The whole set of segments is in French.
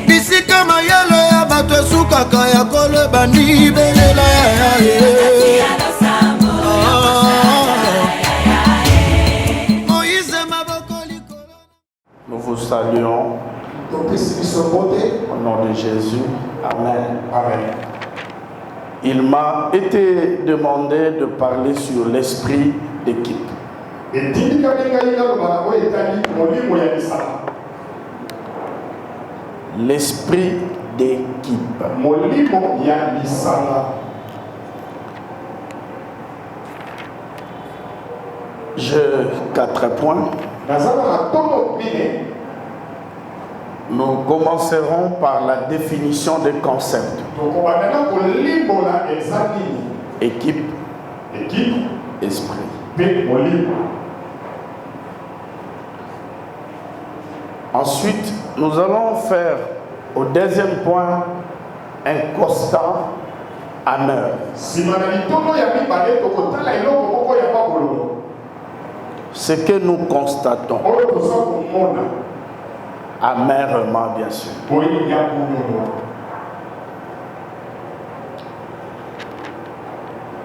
Bisika mayelo ya bato sukaka ya kole bandi belela Nous vous saluons au nom de Jésus. Amen. Amen. Il m'a été demandé de parler sur l'esprit d'équipe. L'esprit d'équipe. J'ai 4 points. Nous commencerons par la définition des concepts. Équipe, esprit. Ensuite, nous allons faire au deuxième point un constat amer. Ce que nous constatons, amèrement bien sûr.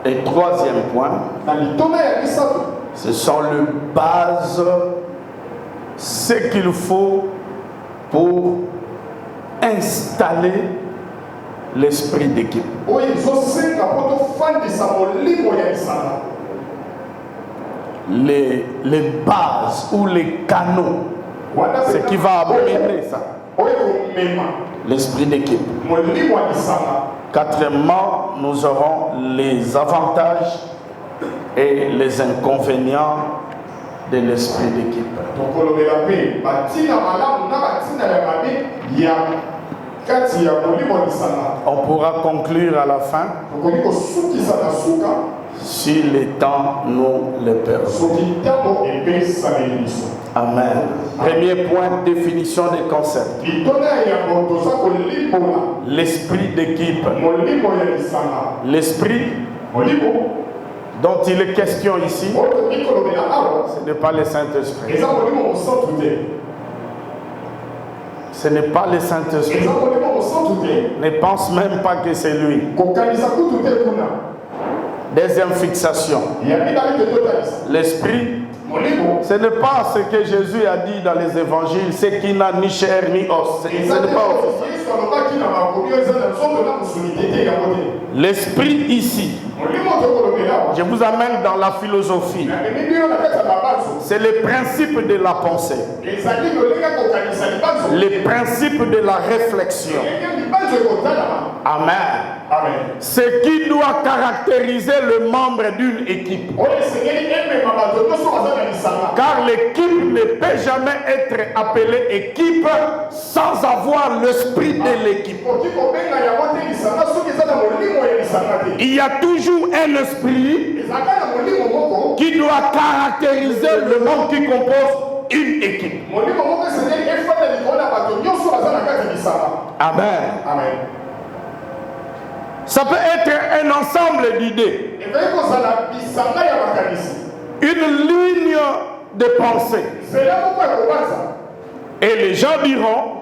Et troisième point, ce sont les bases, ce qu'il faut pour installer l'esprit d'équipe. Les bases ou les canaux, ce qui va amener ça, l'esprit d'équipe. Quatrièmement, nous aurons les avantages et les inconvénients de l'esprit d'équipe. On pourra conclure à la fin si le temps nous le permet. Amen. Premier point, définition des concepts. L'esprit d'équipe. L'esprit dont il est question ici, ce n'est pas le Saint-Esprit. Ce n'est pas le Saint-Esprit. Ne pense même pas que c'est lui. Deuxième fixation. L'esprit, ce n'est pas ce que Jésus a dit dans les évangiles, ce qui n'a ni chair ni os. Ce n'est pas l'esprit ici. Je vous amène dans la philosophie. C'est le principe de la pensée. Le principe de la réflexion. Amen. Ce qui doit caractériser le membre d'une équipe. Car l'équipe ne peut jamais être appelée équipe sans avoir l'esprit de l'équipe. Il y a toujours un esprit qui doit caractériser le membre qui compose une équipe. Amen. Amen. Ça peut être un ensemble d'idées, une ligne de pensée. Et les gens diront,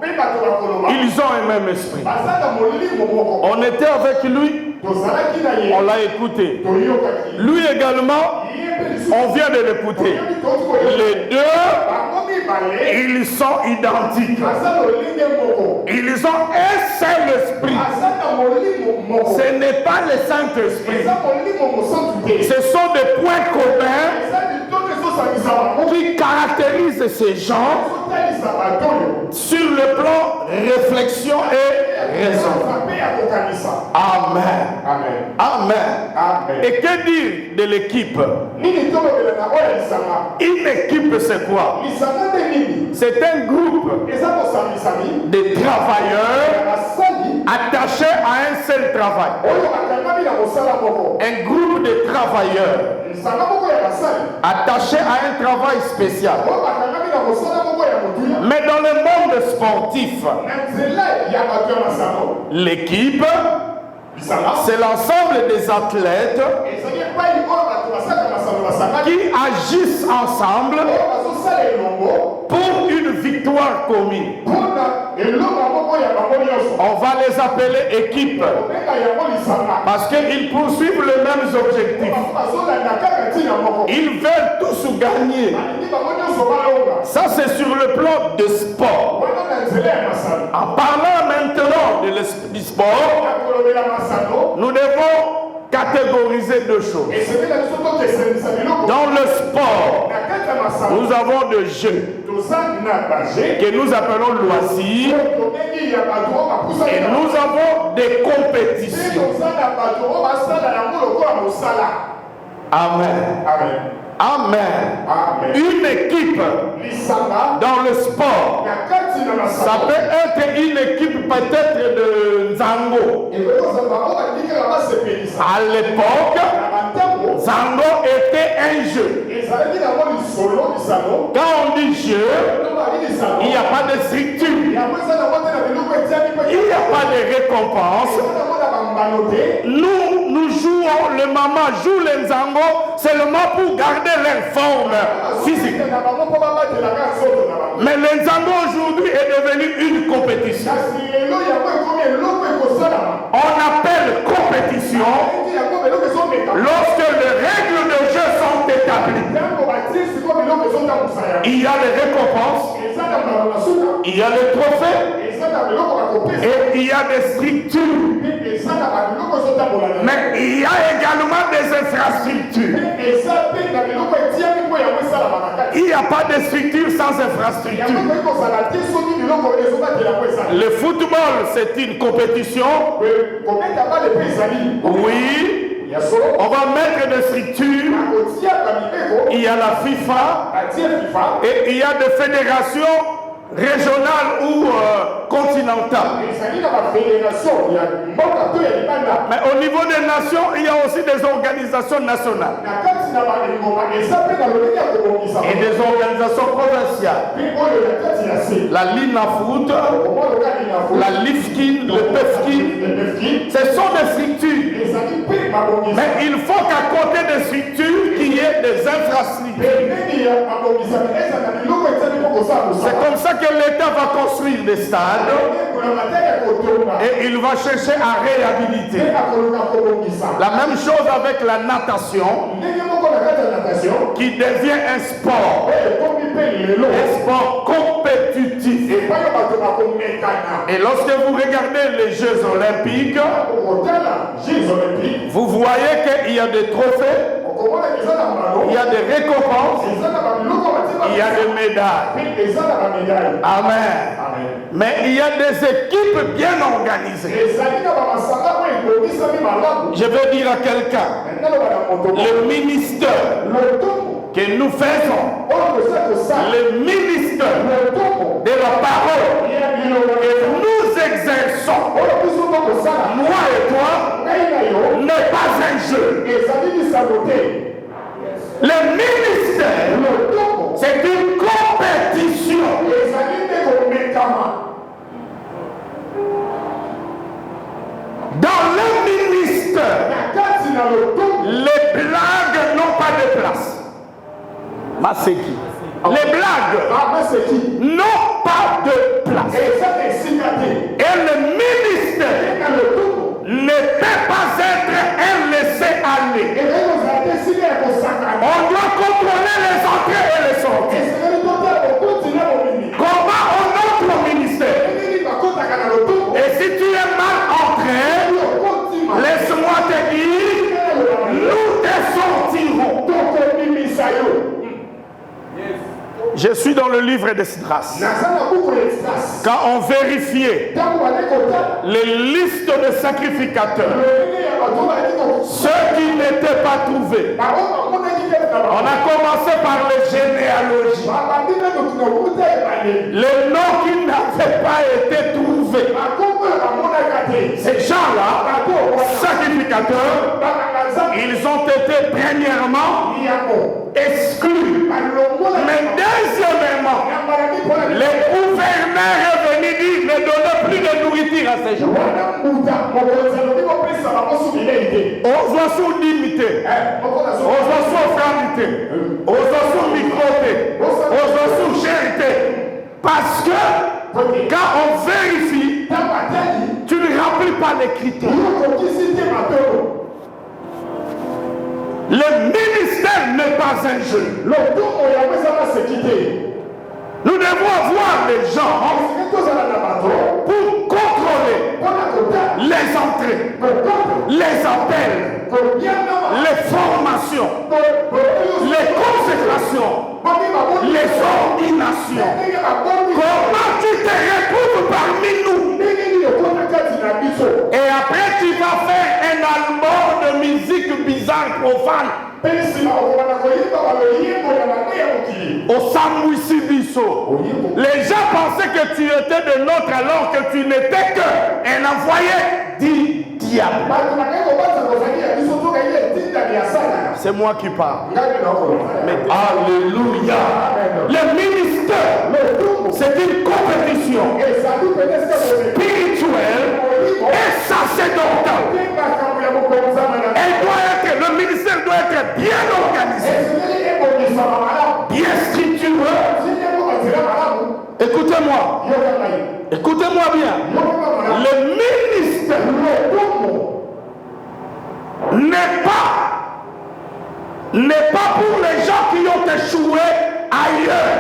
ils ont un même esprit. On était avec lui, on l'a écouté. Lui également, on vient de l'écouter. Les deux, ils sont identiques. Ils ont un seul esprit. Ce n'est pas le Saint-Esprit. Ce sont des points communs qui caractérisent ces gens sur le plan réflexion et raison. Amen. Amen. Amen. Et que dire de l'équipe? Une équipe, c'est quoi? C'est un groupe de travailleurs attachés à un seul travail. Un groupe de travailleurs attachés à un travail spécial. Mais dans le monde sportif, l'équipe, c'est l'ensemble des athlètes qui agissent ensemble pour une victoire commune. On va les appeler équipe parce qu'ils poursuivent les mêmes objectifs. Ils veulent tous gagner. Ça, c'est sur le plan de sport. En parlant maintenant du sport, nous devons catégoriser deux choses. Dans le sport, nous avons des jeux que nous appelons loisirs et nous avons des compétitions. Amen. Amen. Une équipe dans le sport, ça peut être une équipe peut-être de Nzango. À l'époque, Nzango était un jeu. Quand on dit jeu, il n'y a pas de structure. Il n'y a pas de récompense. Nous jouons, le maman joue les Nzango seulement pour garder leur forme physique. Mais le Nzango aujourd'hui est devenu une compétition. On appelle compétition lorsque les règles de jeu sont établies. Il y a les récompenses, il y a les trophées et il y a des structures. Mais il y a également des infrastructures. Il n'y a pas de structure sans infrastructure. Le football, c'est une compétition. Oui. On va mettre des structures. Il y a la FIFA et il y a des fédérations régionales ou continentales. Mais au niveau des nations, il y a aussi des organisations nationales et des organisations provinciales. La Linafoot, la Lifkin, le Pefkin, ce sont des structures. Mais il faut qu'à côté des structures, il y ait des infrastructures. C'est comme ça que l'État va construire des stades et il va chercher à réhabiliter. La même chose avec la natation qui devient un sport compétitif. Et lorsque vous regardez les Jeux Olympiques, vous voyez qu'il y a des trophées, il y a des récompenses, il y a des médailles. Amen. Mais il y a des équipes bien organisées. Je veux dire à quelqu'un, le ministère que nous faisons, le ministère de la parole que nous exerçons, moi et toi, n'est pas un jeu. Le ministère, c'est une compétition. Dans le ministère, les blagues n'ont pas de place. Maseki. Les blagues n'ont pas de place. Et le ministère ne peut pas être un laisser-aller. On doit contrôler les entrées et les sorties. Comment on entre au ministère? Et si tu es mal entré, laisse-moi te dire, nous te sortirons. Je suis dans le livre d'Esdras. Quand on vérifiait les listes de sacrificateurs, ceux qui n'étaient pas trouvés, on a commencé par les généalogies. Les noms qui n'avaient pas été trouvés. Ces gens-là, sacrificateurs, ils ont été premièrement exclus. Mais deuxièmement, Le gouverneur est venu dire ne donnez plus de nourriture à ces gens. Ozoasu limité, ozoasu offrandité, ozoasu microté, ozoasu charité. Parce que quand on vérifie, tu ne remplis pas les critères. Le ministère n'est pas un jeu. Nous devons avoir des gens pour contrôler les entrées, les appels, les formations, les consécrations, les ordinations. Comment tu te retrouves parmi nous? Et après tu vas faire un album de musique bizarre, profane. Au Samouissibiso. Les gens pensaient que tu étais de notre alors que tu n'étais qu'un envoyé du diable. C'est moi qui parle. Mais alléluia. Le ministère, c'est une compétition spirituelle et sacerdotale. Le ministère doit être bien organisé, bien structuré. Écoutez-moi. Écoutez-moi bien. Le ministère n'est pas pour les gens qui ont échoué ailleurs.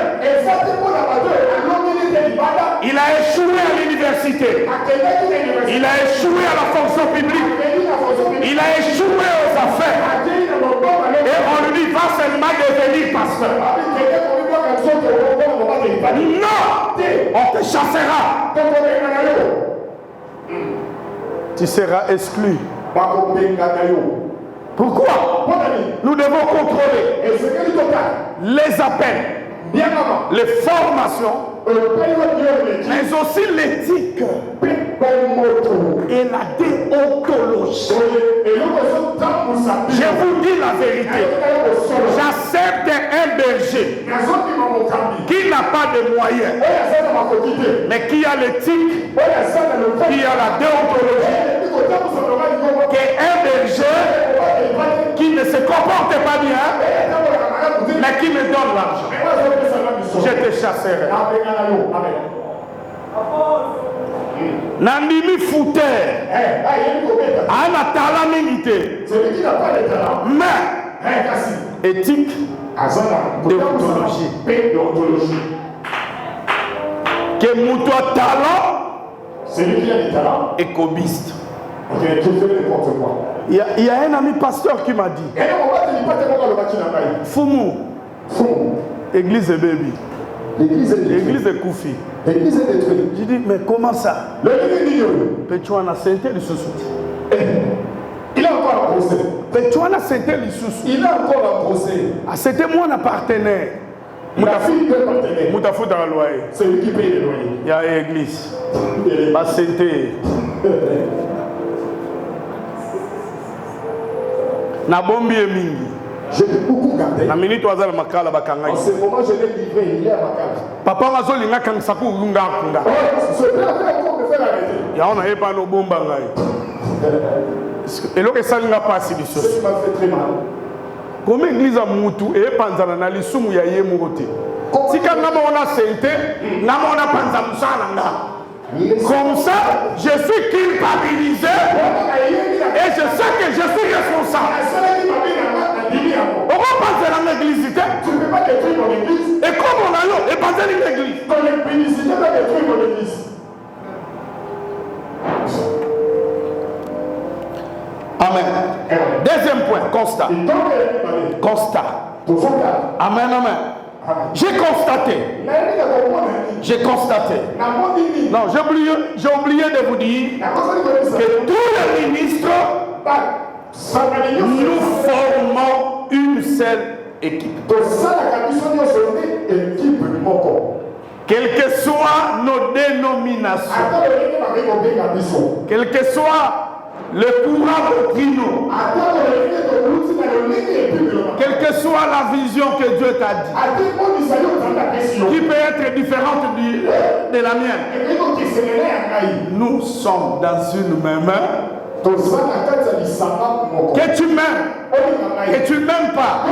Il a échoué à l'université. Il a échoué à la fonction publique. Il a échoué aux affaires. Et on lui dit va seulement devenir pasteur. Non, on te chassera. Tu seras exclu. Pourquoi? Nous devons contrôler les appels, les formations, mais aussi l'éthique et la déontologie. Je vous dis la vérité. J'accepte un berger qui n'a pas de moyens, mais qui a l'éthique, qui a la déontologie, qui est un berger qui ne se comporte pas bien, mais qui me donne l'argent. Je te chasserai. Nandimi Fouter ana tala mingi te, mais éthique, déontologie. Que muto talent, celui qui a des talents, écobiste. Il y a un ami pasteur qui m'a dit Fumu, église de baby, l'église de Koufi. J'ai dit, mais comment ça? Petuana Sainte du Soussou. Il a encore un procès. Petuana Sainte du Soussou. Il a encore un procès. Ah, c'était moi un partenaire. La fille de partenaire. Moutafou dans le loyer. C'est lui qui paye le loyer. Il y a une église. La Sainte. Na bombi et mingi. J'ai beaucoup gardé. Na minute wazal makala bakanga. En ce moment, je l'ai livré hier à makala. Papa mazo linga kansaku lunga kunda. Ce père a encore me faire arrêter. Ya on a pas no bomba ngai. Et lo que ça n'a pas si biso. Ça m'a fait très mal. Comme église à Moutou et panzana na lisumu ya ye murote. Sika ngama ona sente, ngama ona panza musala nga. Comme ça, je suis culpabilisé et je sais que je suis responsable. Pourquoi penser dans l'église? Tu ne peux pas détruire mon église. Et comme on a eu, et penser dans l'église. Ton impudicité va détruire mon église. Amen. Deuxième point, constat. Constat. Amen, amen. J'ai constaté. Non, j'ai oublié de vous dire que tous les ministres, nous formons une seule équipe. Quelles que soient nos dénominations, quel que soit le courant doctrinaux, quelle que soit la vision que Dieu t'a dit, qui peut être différente de la mienne. Nous sommes dans une même main. Que tu m'aimes, que tu ne m'aimes pas,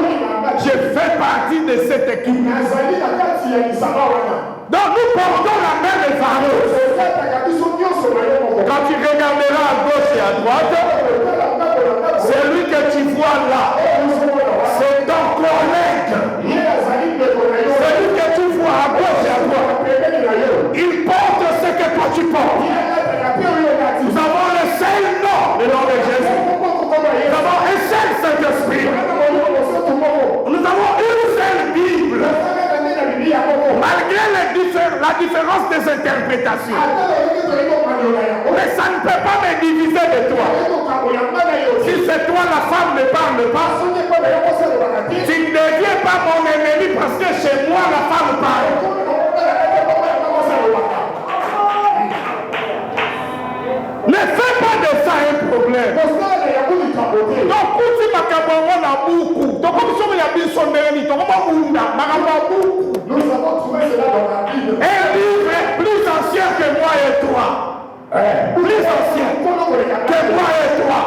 je fais partie de cette équipe. Donc nous portons la même effareuse. Quand tu regarderas à gauche et à droite, celui que tu vois là, c'est ton collègue. Celui que tu vois à gauche et à droite, il porte ce que toi tu portes. Nous avons le seul nom, le nom de Jésus. Nous avons un seul Saint-Esprit. Nous avons une seule Bible. Malgré la différence des interprétations. Mais ça ne peut pas me diviser de toi. Si c'est toi la femme ne parle pas, tu ne deviens pas mon ennemi parce que chez moi la femme parle. Ne fais pas de ça un problème. Donc, si ma cabane a beaucoup, donc comme si on a bien son ennemi, donc on va beaucoup. Nous avons trouvé cela dans la Bible. Un livre plus ancien que moi et toi. Plus ancien que moi et toi.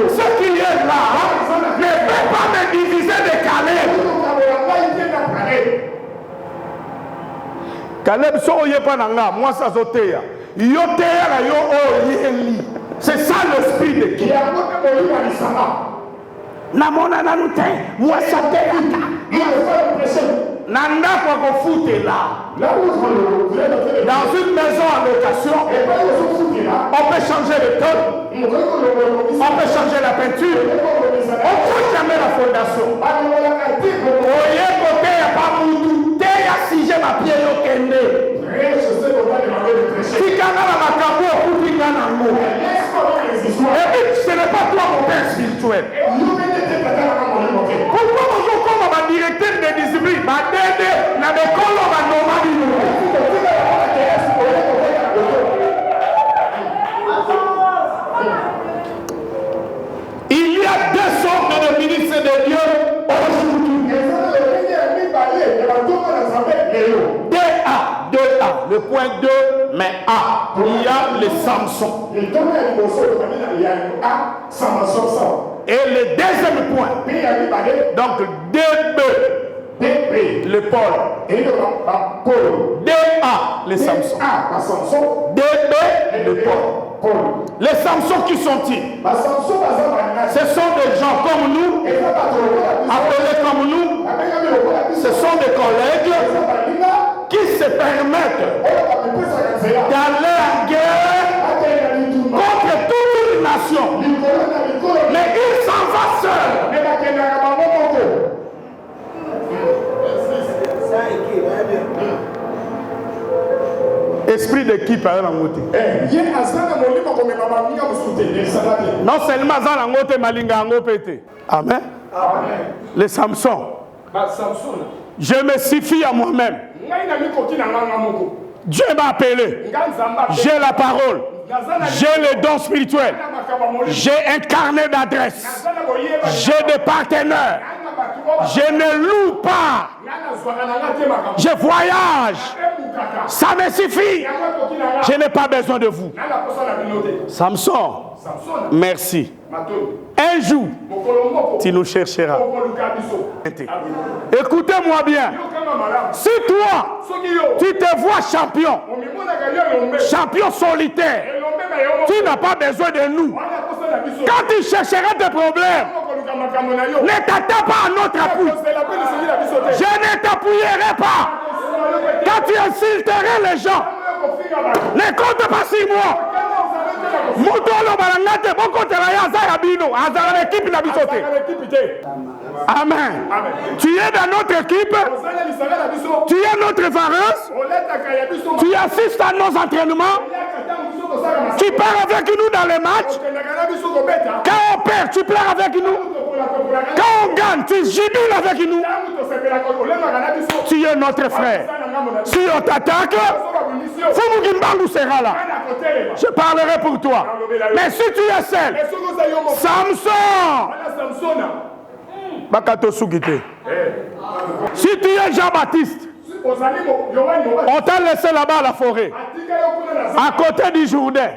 Ce qui est là, ne peut pas me diviser de Caleb. Caleb, so oye pananga, moi ça zotea. Yo teya yo oyeli. C'est ça l'esprit de qui. Namona nanute, moi ça teya. Nanda kwa kofute là. Dans une maison en location, on peut changer le ton, on peut changer la peinture, on ne change jamais la fondation. Oye côté ya pas mutu, teya si j'ai ma pied yo kende. Si kana la makambo okuti ngana ngo. Et puis ce n'est pas toi mon père spirituel. Pourquoi vous comme ma directeur de discipline, ma dédé, na bekolo ba nomadi nous. Il y a deux sortes de ministres de Dieu aujourd'hui. 2A, le point 2, mais A. Il y a le Samson. Et le deuxième point, donc 2B, le Paul. 2A, le Samson. 2B, le Paul. Les Samsons, qui sont-ils? Ce sont des gens comme nous, appelés comme nous. Ce sont des collègues qui se permettent d'aller en guerre contre toute une nation. Mais il s'en va seul. Esprit d'équipe à l'angote. Non seulement à l'angote, malinga angopete. Amen. Les Samson. Je me suffis à moi-même. Dieu m'a appelé. J'ai la parole. J'ai le don spirituel. J'ai un carnet d'adresse. J'ai des partenaires. Je ne loue pas. Je voyage. Ça me suffit. Je n'ai pas besoin de vous. Samson, merci. Un jour, tu nous chercheras. Écoutez-moi bien. Si toi, tu te vois champion, champion solitaire, tu n'as pas besoin de nous. Quand tu chercheras des problèmes, ne t'attends pas à notre appui. Je ne t'appuierai pas. Quand tu insulterais les gens, ne compte pas sur moi. Amen. Tu es dans notre équipe. Tu es notre vareuse. Tu assistes à nos entraînements. Tu pars avec nous dans les matchs. Quand on perd, tu pleures avec nous. Quand on gagne, tu jubiles avec nous. Tu es notre frère. Si on t'attaque, Fumugimbangu sera là. Je parlerai pour toi. Mais si tu es seul, Samson, Bakato Sugite. Si tu es Jean-Baptiste, On t'a laissé là-bas à la forêt, à côté du Jourdain,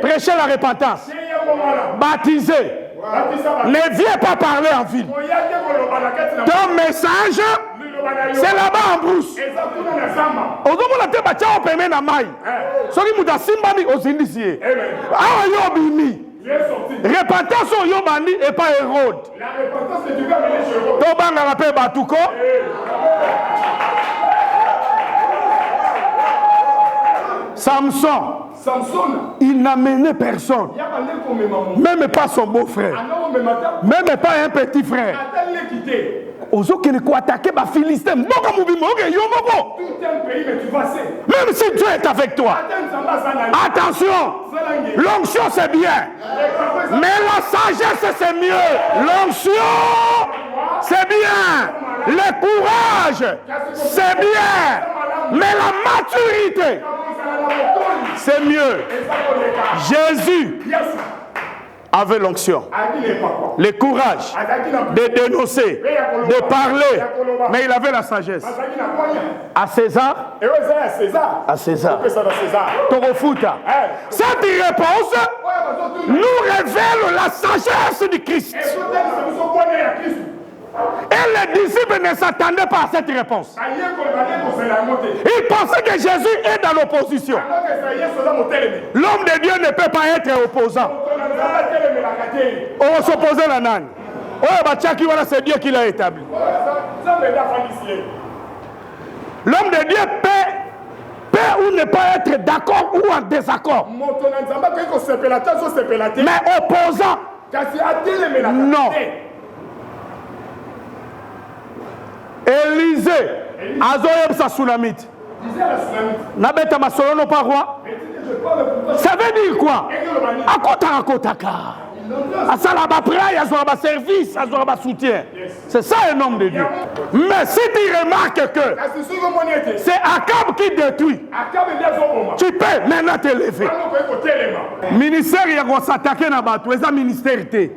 prêcher la repentance, baptiser. Ne viens pas parler en ville. Ton message, c'est là-bas en brousse. Repentance au Yobani et pas Hérode. La repentance que tu vas mener chez Hérode. Tobanga rappelle Batuko. Samson, il n'a mené personne. Même pas son beau-frère. Même pas un petit frère. Ozo qui ne peut attaquer les Philistins. Même si Dieu est avec toi. Attention. L'onction c'est bien. Mais la sagesse c'est mieux. L'onction c'est bien. Le courage c'est bien. Mais la maturité c'est mieux. Jésus avait l'onction, le courage de dénoncer, de parler, mais il avait la sagesse. À César, à César. Torofuta. Cette réponse nous révèle la sagesse du Christ. Et les disciples ne s'attendaient pas à cette réponse. Ils pensaient que Jésus est dans l'opposition. L'homme de Dieu ne peut pas être opposant. On va s'opposer à l'âne. C'est Dieu qui l'a établi. L'homme de Dieu peut ou ne pas être d'accord ou en désaccord. Mais opposant, non. Élisée, Azoyem sa Sunamite. Nabeta Masolono paroi. Ça veut dire quoi? Akotaka. Asalaba praille, Azoraba service, Azoraba soutien. C'est ça un homme de Dieu. Mais si tu remarques que c'est Akab qui détruit, tu peux maintenant te lever. Ministère, il y a s'attaquer à Batou, c'est un ministère. Et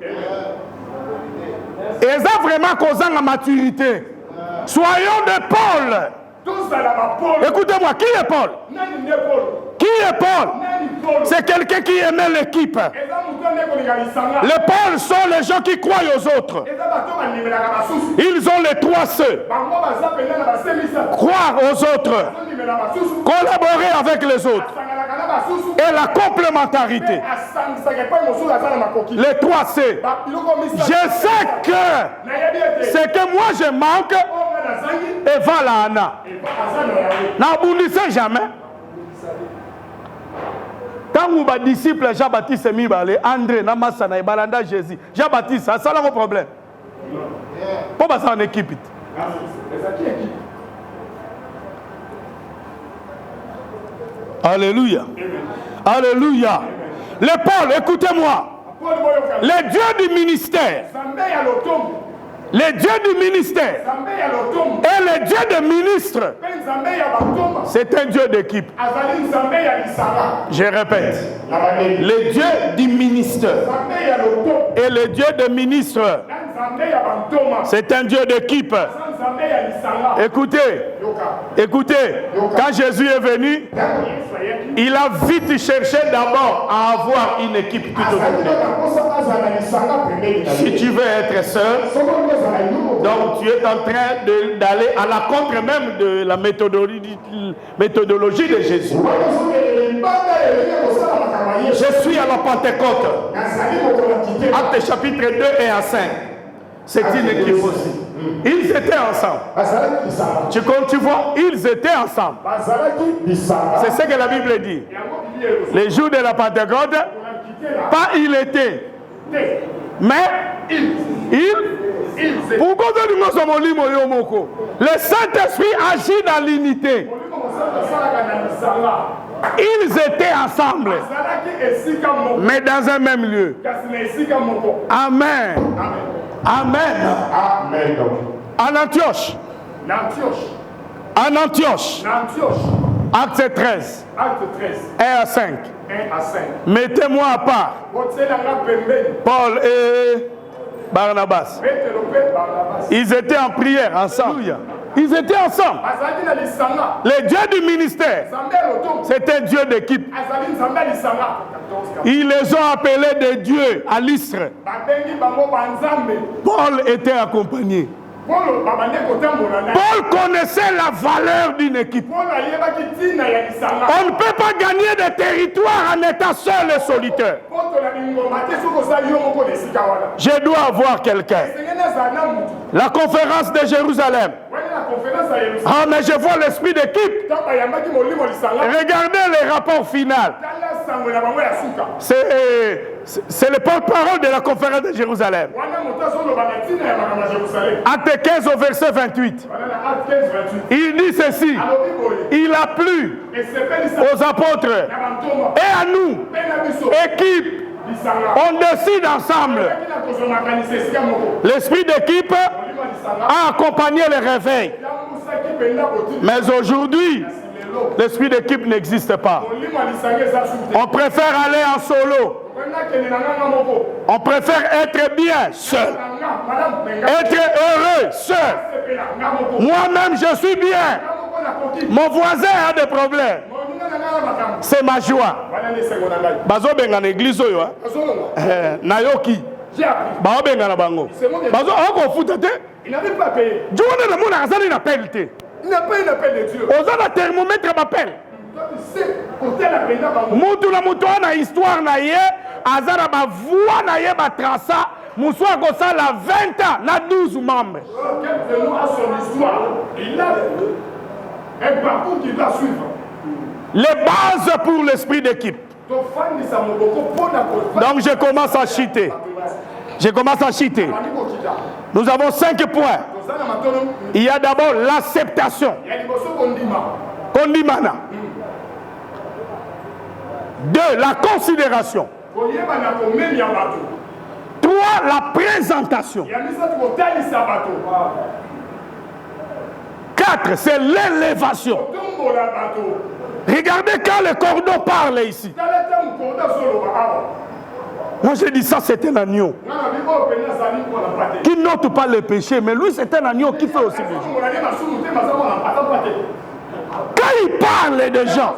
c'est vraiment causant la maturité. Soyons de Paul. Écoutez-moi, qui est Paul? Qui est Paul? C'est quelqu'un qui aimait l'équipe. Les Pauls sont les gens qui croient aux autres. Ils ont les 3 C. Croire aux autres. Collaborer avec les autres. Et la complémentarité. Les 3 C. Je sais que ce que moi je manque, et voilà Anna. N'abondissez jamais. Quand vous êtes disciple Jean-Baptiste Mibale, André, Namassana, Balanda, Jésus, Jean-Baptiste, ça c'est un problème. Pourquoi ça en équipe? Alléluia. Alléluia. Les Paul, écoutez-moi. Les dieux du ministère. Les dieux du ministère et les dieux des ministres, c'est un Dieu d'équipe. Je répète, les dieux du ministère et les dieux des ministres, c'est un Dieu d'équipe. Écoutez, écoutez, quand Jésus est venu, il a vite cherché d'abord à avoir une équipe tout autour de lui. Si tu veux être seul, donc tu es en train d'aller à la contre même de la méthodologie de Jésus. Je suis à la Pentecôte. Actes chapitre 2 et à 5. C'est une équipe aussi. Ils étaient ensemble. Tu vois, ils étaient ensemble. C'est ce que la Bible dit. Les jours de la Pentecôte, pas il était, mais il. Pourquoi le Saint-Esprit agit dans l'unité. Ils étaient ensemble, mais dans un même lieu. Amen. Amen. En Antioche. En Antioche. Acte 13. 1 à 5. Mettez-moi à part Paul et Barnabas. Ils étaient en prière ensemble. Ils étaient ensemble. Le Dieu du ministère, c'est un Dieu d'équipe. Ils les ont appelés des dieux à l'Istre. Paul était accompagné. Paul connaissait la valeur d'une équipe. On ne peut pas gagner des territoires en étant seul et solitaire. Je dois avoir quelqu'un. La conférence de Jérusalem. Ah, mais je vois l'esprit d'équipe. Regardez les rapports finaux. C'est le porte-parole de la conférence de Jérusalem. Acte 15 au verset 28. Il dit ceci. Il a plu aux apôtres et à nous, équipe. On décide ensemble. L'esprit d'équipe a accompagné le réveil. Mais aujourd'hui, l'esprit d'équipe n'existe pas. On préfère aller en solo. On préfère être bien seul. Être heureux seul. Moi-même, je suis bien. Mon voisin a des problèmes. C'est ma joie. Bazo benga na église oyo. Nayoki. Bao benga na bango. Bazo ako futete. Il n'avait pas payé. Jona na mona azali na pelte. Il n'a pas eu l'appel de Dieu. Ozana thermomètre m'appelle. Mutu na mutu na histoire na ye azara ba voix na ye ba trasa muswa ko sala 20 ans na 12 membres. Quelqu'un de nous a son histoire. Il a un parcours qu'il doit suivre. Les bases pour l'esprit d'équipe. Donc je commence à chiter. Je commence à chiter. Nous avons 5 points. Il y a d'abord l'acceptation. Kondimana. 2. La considération. 3. La présentation. 4. C'est l'élévation. Regardez quand le cordon parle ici. Moi j'ai dit ça, c'est un agneau qui n'ôte pas le péché, mais lui c'est un agneau qui fait aussi le péché. Quand il parle des gens,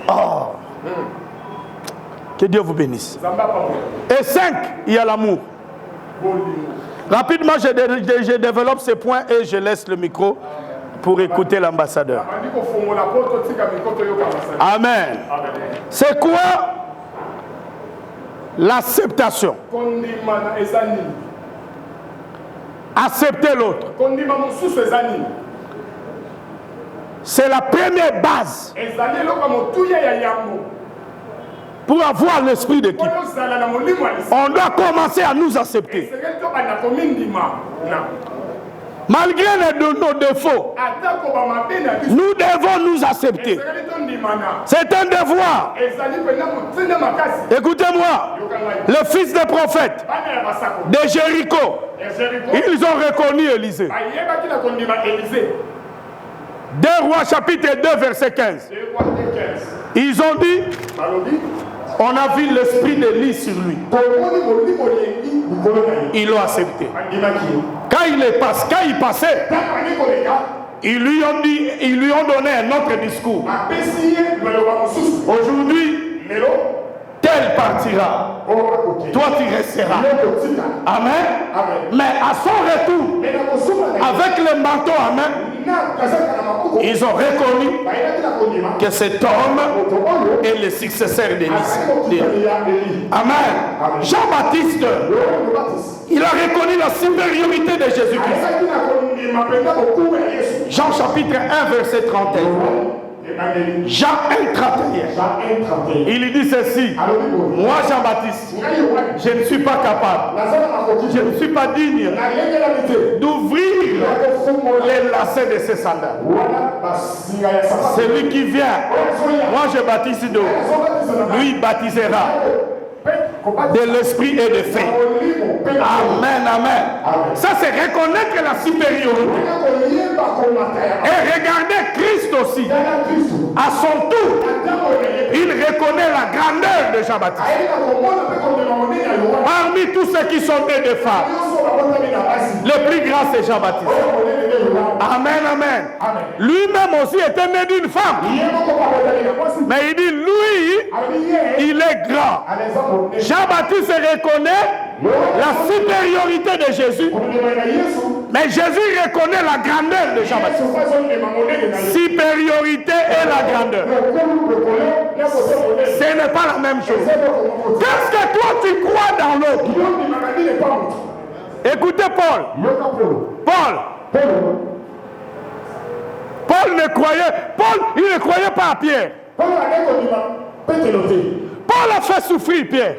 oh, que Dieu vous bénisse. Et 5, il y a l'amour. Rapidement, je développe ces points et je laisse le micro pour écouter l'ambassadeur. Amen. C'est quoi l'acceptation? Accepter l'autre. C'est la première base pour avoir l'esprit d'équipe. On doit commencer à nous accepter. Malgré nos défauts, nous devons nous accepter. C'est un devoir. Écoutez-moi, le fils des prophètes de Jéricho, ils ont reconnu Élisée. 2 Rois chapitre 2 verset 15. Ils ont dit, on a vu l'esprit d'Élie sur lui. Ils l'ont accepté. Quand il passait, ils lui ont donné un autre discours. Aujourd'hui, tel partira, toi tu resteras. Amen. Mais à son retour, avec le manteau à main, ils ont reconnu que cet homme est le successeur d'Élie. Amen. Jean-Baptiste, il a reconnu la supériorité de Jésus-Christ. Jean chapitre 1 verset 31. Jean 1, 31. Il dit ceci. Moi Jean-Baptiste, je ne suis pas capable, je ne suis pas digne d'ouvrir les lacets de ses sandales. Celui qui vient, moi je baptise d'eau, lui baptisera de l'esprit et de feu. Amen, amen. Ça c'est reconnaître la supériorité. Et regardez Christ aussi. À son tour, il reconnaît la grandeur de Jean-Baptiste. Parmi tous ceux qui sont nés de femmes, le plus grand c'est Jean-Baptiste. Amen, amen. Lui-même aussi était né d'une femme. Mais il dit, lui, il est grand. Jean-Baptiste reconnaît la supériorité de Jésus. Mais Jésus reconnaît la grandeur de Jean-Baptiste. Supériorité et la grandeur. Ce n'est pas la même chose. Qu'est-ce que toi tu crois dans l'autre? Écoutez Paul ne croyait pas à Pierre. Paul a fait souffrir Pierre.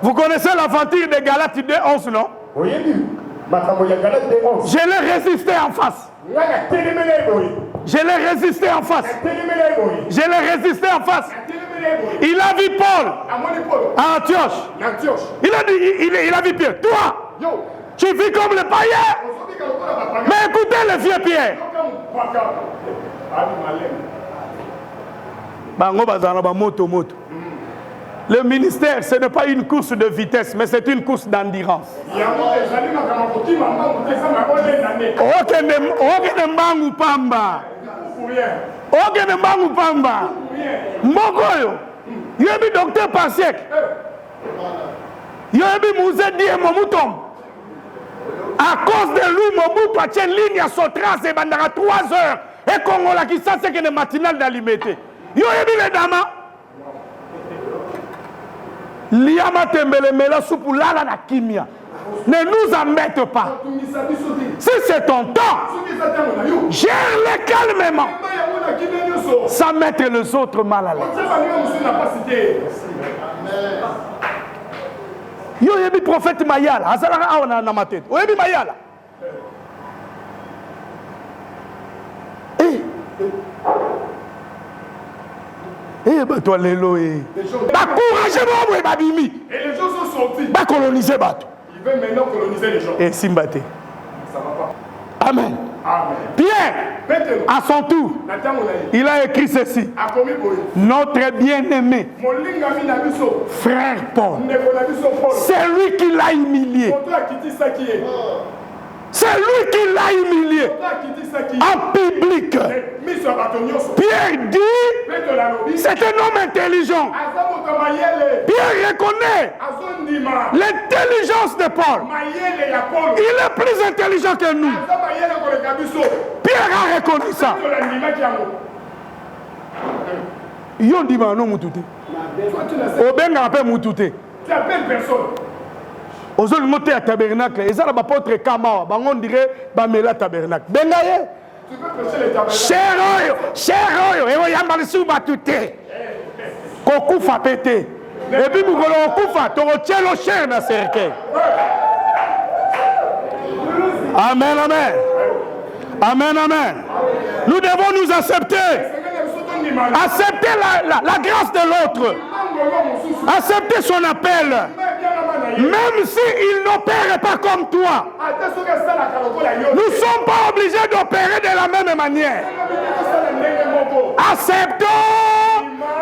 Vous connaissez l'aventure de Galates 2:11, non? Je l'ai résisté en face. Je l'ai résisté en face. Je l'ai résisté en face. Il a vu Paul à Antioche. Il a vu Pierre. Toi, tu vis comme le païen. Mais écoutez le vieux Pierre. Le ministère, ce n'est pas une course de vitesse, mais c'est une course d'endurance. Docteur Pasiek. À cause de lui, Mobutu a tient ligne à Sotras et bandara 3 heures. Et Congola qui ça, c'est que le matinal d'alimenter. Yo yebi les dames. Liama tembele mela soupu lala na kimia. Ne nous embête pas. Si c'est ton temps, gère-les calmement. Sans mettre les autres mal à l'aise. Yo yebi prophète Mayala. Azalaka awana na matete. Yo yebi Mayala. Toi lelo couragement babimi. Et les gens sont sortis. Ba coloniser bateau. Ils veulent maintenant coloniser les gens. Et Simbate. Ça va pas. Amen. Amen. Pierre, à son tour, il a écrit ceci. Notre bien-aimé frère Paul, c'est lui qui l'a humilié. C'est lui qui l'a humilié en public. Pierre dit, c'est un homme intelligent. Pierre reconnaît l'intelligence de Paul. Il est plus intelligent que nous. Pierre a reconnu ça. Yon dit non mutute. Obenga appelle mutute. Tu appelles personne. Aux autres monter à tabernacle, et ça là apôtre Kama, on dirait bamela tabernacle. Bengaye. Tu peux prêcher les tabernacles. Cher oyo, et yamba sou batute. Koku fa pété. Et puis vous voulez okufa, to chelo cher na cercueil. Amen, amen. Amen, amen. Nous devons nous accepter. Accepter la grâce de l'autre. Accepter son appel. Même s'il n'opère pas comme toi. Nous ne sommes pas obligés d'opérer de la même manière. Acceptons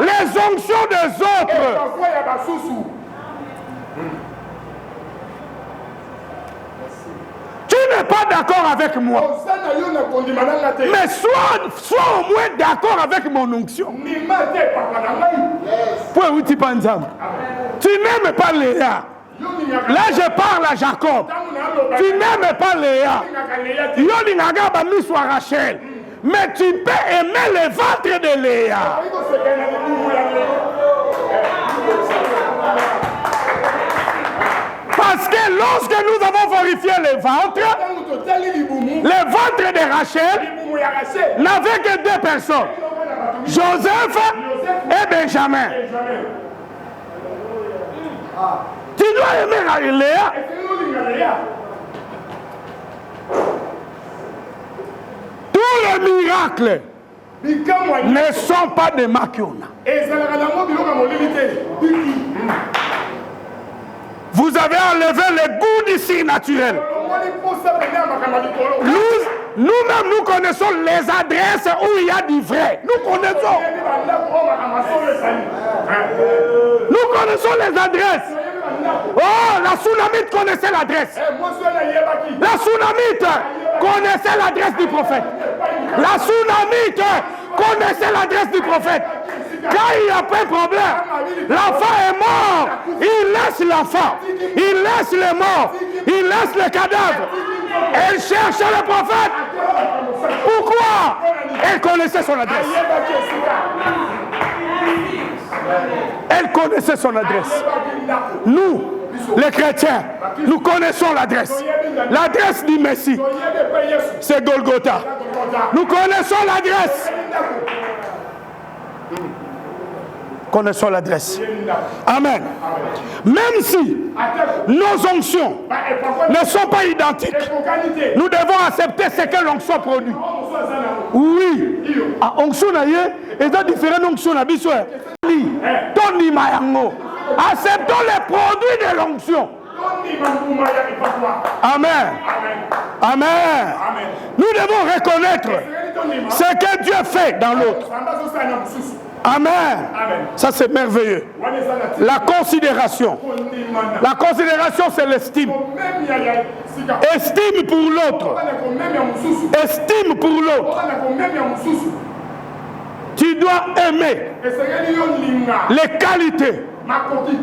les onctions des autres. Tu n'es pas d'accord avec moi. Mais sois au moins d'accord avec mon onction. Tu n'aimes pas Léa. Là, je parle à Jacob. Tu n'aimes pas Léa. Rachel. Mais tu peux aimer le ventre de Léa. Parce que lorsque nous avons vérifié le ventre de Rachel n'avait que 2 personnes. Joseph et Benjamin. Tu dois aimer Léa. Tous les miracles ne sont pas des maquiona. Vous avez enlevé le goût d'ici naturel. Nous-mêmes, nous connaissons les adresses où il y a du vrai. Nous connaissons. Nous connaissons les adresses. Oh, la Tsunamite connaissait l'adresse. La Tsunamite connaissait l'adresse du prophète. La Tsunamite connaissait l'adresse du prophète. Quand il n'y a pas de problème, l'enfant est mort. Il laisse l'enfant. Il laisse les morts. Il laisse les cadavres. Elle cherche le prophète. Pourquoi? Elle connaissait son adresse. Elle connaissait son adresse. Nous, les chrétiens, nous connaissons l'adresse. L'adresse du Messie, c'est Golgotha. Nous connaissons l'adresse. Connaissons l'adresse. Amen. Même si nos onctions ne sont pas identiques, nous devons accepter ce que l'onction produit. Oui. Onction est différent onction. Acceptons les produits de l'onction. Amen. Amen. Nous devons reconnaître ce que Dieu fait dans l'autre. Amen. Ça c'est merveilleux. La considération. La considération c'est l'estime. Estime pour l'autre. Estime pour l'autre. Tu dois aimer les qualités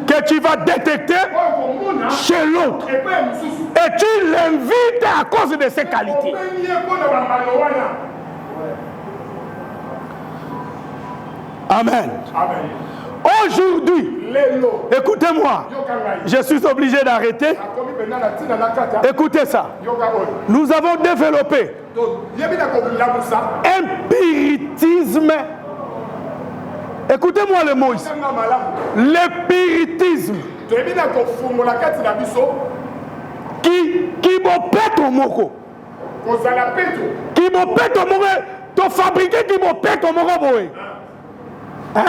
que tu vas détecter chez l'autre. Et tu l'invites à cause de ces qualités. Amen. Aujourd'hui, écoutez-moi, je suis obligé d'arrêter. Écoutez ça. Nous avons développé un spiritisme. Écoutez-moi le mot ici. Le spiritisme qui m'opère ton moko. Qui m'opère ton moko. Tu fabriqué qui m'opère ton moko. Hein?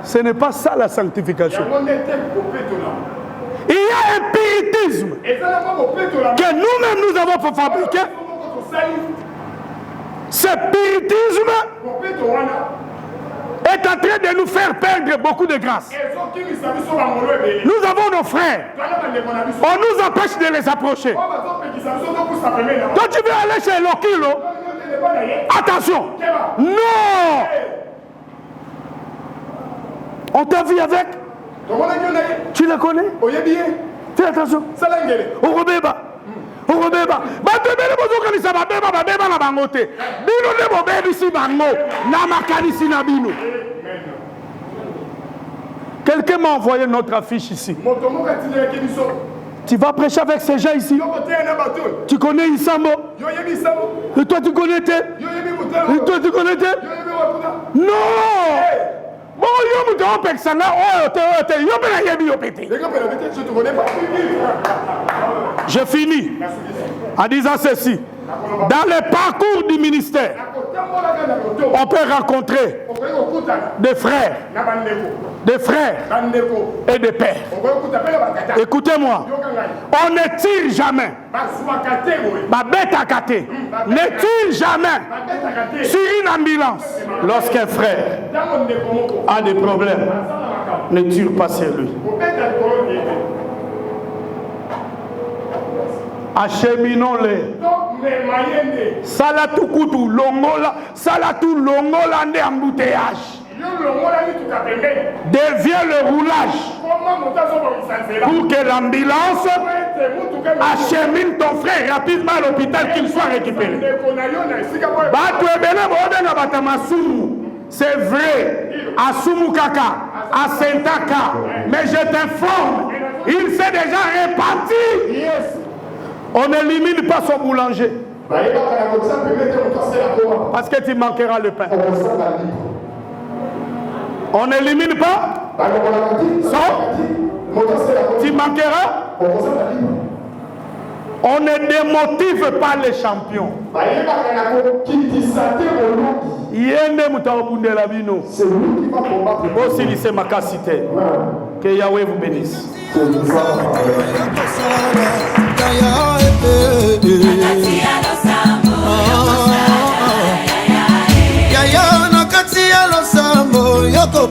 Ce n'est pas ça la sanctification. Il y a un spiritisme que nous-mêmes nous avons fabriqué. Ce spiritisme est en train de nous faire perdre beaucoup de grâce. Nous avons nos frères. On nous empêche de les approcher. Toi tu veux aller chez Lokilo? Attention. Non. On t'a vu avec? Tu le connais? Fais attention. Orobeba. Orobeba. Batebele bozokanisa babeba babeba na bangote. Bino ne bobebisi bango na makanisi na bino. Quelqu'un m'a envoyé notre affiche ici. Tu vas prêcher avec ces gens ici. Tu connais Isambo? Et toi tu connais Té? Et toi tu connais Té? Non. Bon, je finis en disant ceci. Dans le parcours du ministère, on peut rencontrer des frères et des pères. Écoutez-moi, on ne tire jamais. Ne tire jamais sur une ambulance. Lorsqu'un frère a des problèmes, ne tire pas sur lui. Acheminons-les. Salatu kutu longola, salatu longola nde embouteillage. Devient le roulage pour que l'ambulance achemine ton frère rapidement à l'hôpital qu'il soit récupéré. C'est vrai, à Sumukaka, à Sentaka, mais je t'informe, il s'est déjà réparti. On n'élimine pas son boulanger. Parce que tu manqueras le pain. On n'élimine pas son. Tu manqueras. On ne démotive pas les champions. C'est lui qui va combattre. Aussi, c'est ma cassité. Que Yahweh vous bénisse. Kaya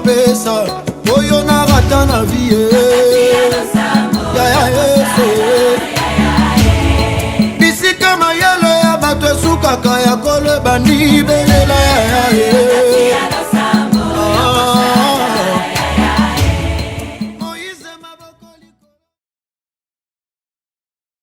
nakopesa oyo narata na vie bisika mayele ya bato esukaka ya koleba ndibe